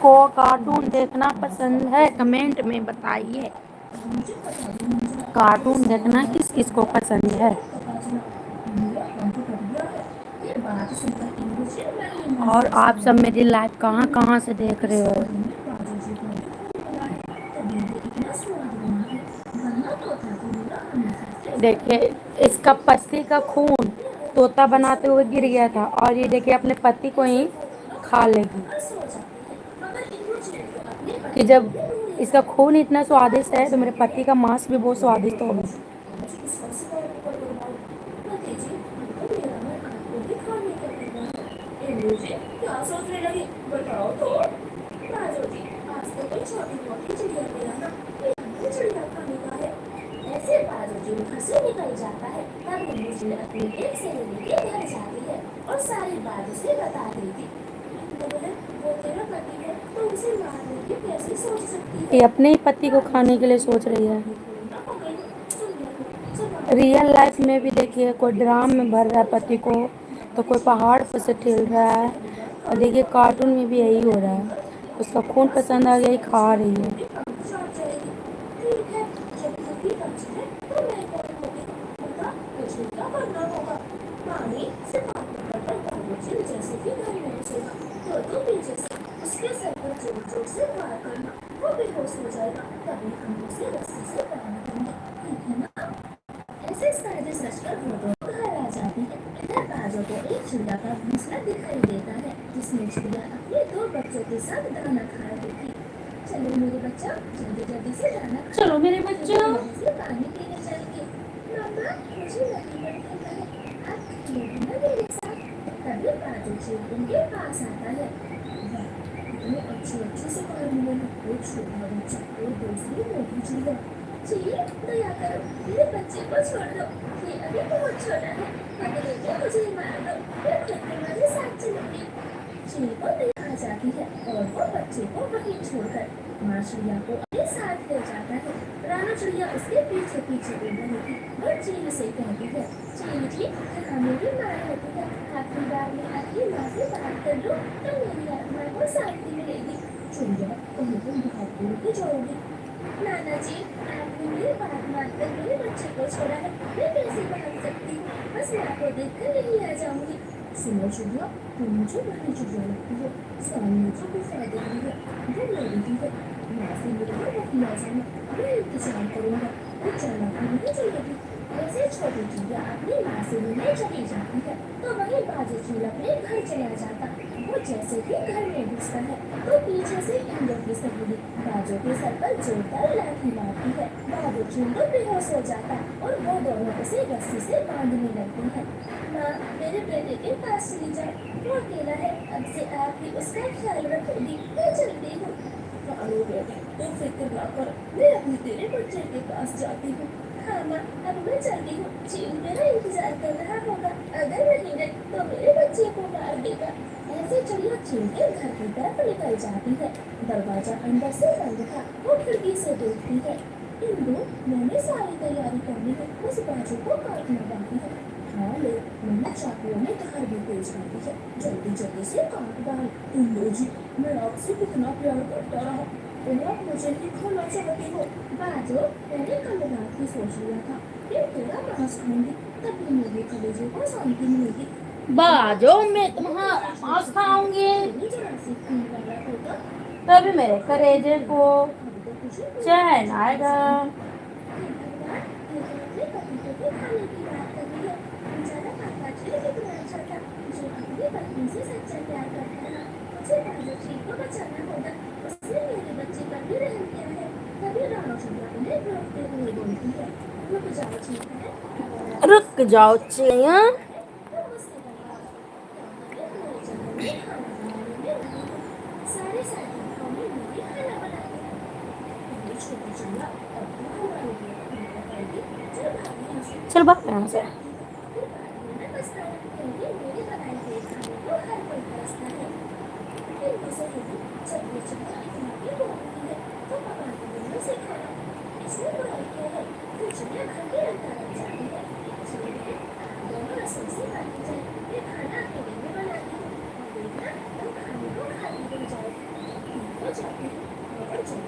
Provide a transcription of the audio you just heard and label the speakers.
Speaker 1: किसको कार्टून देखना पसंद है कमेंट में बताइए। कार्टून देखना किस किस को पसंद है। और आप सब मेरी लाइव कहाँ कहाँ से देख रहे हो। देखिए इसका पति का खून तोता बनाते हुए गिर गया था और ये देखिए अपने पति को ही खा लेगी। कि जब इसका खून इतना स्वादिष्ट है तो मेरे पति का मांस भी बहुत स्वादिष्ट होगा। क्या सोचने लगी बताओ तो। राजू जी आज तो कोई छोटी मोटी चिड़िया मेरा ना चिड़िया खाने का है। ऐसे बाजू जी घर से निकल जाता है तब मुझे अपनी एक सहेली के घर जाती है और सारी बात उसे बता देती। वो तेरा पति है तो उसे मारने की कैसे सोच सकती है। ये अपने ही पति को खाने के लिए सोच रही है। रियल लाइफ में भी देखिए कोई ड्राम में भर रहा है पति को तो कोई पहाड़ पर से ठेल रहा है और देखिए कार्टून में भी यही हो रहा है। उसका खून पसंद आ गया, खा रही है। ऐसे साजिश रचकर वो दोनों घर आ जाती है। इधर बाजू को एक चिड़िया का घोंसला दिखाई देता है जिसमें चिड़िया अपने दो बच्चों के साथ दाना खा रही थी। चलो मेरे बच्चा जल्दी जल्दी से दाना खा। चलो मेरे बच्चों पानी पीने चलेंगे। मम्मा मुझे नहीं लगता है आप खेलोगे ना मेरे साथ। तभी बाजू चिड़िया उनके पास आता है। इतने अच्छे से बाहर मिले वो छोटा बच्चा और दूसरी मोटी चिड़िया। जी दया करो मेरे बच्चे को छोड़ दो ये अभी बहुत छोटा है अगर लेके मुझे मार दो मैं खुद तुम्हारे साथ चलूंगी। चिड़ी को दया आ जाती है और वो बच्चे को वहीं छोड़कर माँ चिड़िया को अपने साथ ले जाता है। रानू चिड़िया उसके पीछे पीछे उड़ रही थी और चील से कहती है चील जी यहाँ मेरी माँ रहती है आखिरी बार में अपनी माँ से बात कर लो तो मेरी आत्मा को शांति मिलेगी। चिड़िया कहीं तुम बहुत दूर ही जाओगी। नाना जी आपने मेरी बात मानकर मेरे बच्चे को छोड़ा है मैं कैसे भाग सकती हूँ बस माँ को देखकर नहीं आ जाऊंगी। सुनो चिड़िया तुम मुझे बड़ी चिड़िया लगती हो सामने जो भी फायदे हुई है वो मेरी है माँ से मिलकर वही आ जाना मैं इंतजार करूंगा वो चालाकी नहीं चलेगी। ऐसे छोटी चिड़िया अपनी माँ से मिलने चली जाती है तो वही बाजू चील अपने घर चला जाता। वो जैसे ही घर में घुसता है तो पीछे से इंद्र की सहेली बाजू के सर पर जोरदार लाठी मारती है। बाजू चील तो बेहोश हो जाता और वो दोनों उसे रस्सी से बांधने लगती है। माँ मेरे बेटे के पास चली जाओ वो अकेला है अब से आप ही उसका ख्याल रखोगी मैं चलती हूँ। अरे बेटे तू फिक्र ना कर मैं अभी तेरे बच्चे के पास जाती हूँ। हाँ माँ अब मैं चलती हूँ चील मेरा इंतजार कर रहा होगा अगर नहीं गई तो मेरे बच्चे को मार देगा। ऐसे चिड़िया चील के घर की तरफ निकल जाती है। दरवाजा अंदर से बंद था वो खिड़की से देखती है। इंदु मैंने सारी तैयारी कर ली है बस बाजू को काटना बाकी है। हाँ ले मैंने चाकुओं में धार भी तेज कर दी है जल्दी जल्दी से काट डाल। इंदु जी मैं आपसे कितना प्यार करता रहा और आप मुझे ही खाना चाहती हो। बाजू मैंने कल रात ही सोच लिया था फिर तेरा मांस खाऊंगी तभी मेरे कलेजे को शांति मिलेगी। बाजू मैं तुम्हारा मांस खाऊंगी तभी मेरे कलेजे को चैन आएगा। रुक जाओ चिड़िया। चल बात यहाँ से। जाते हैं और जब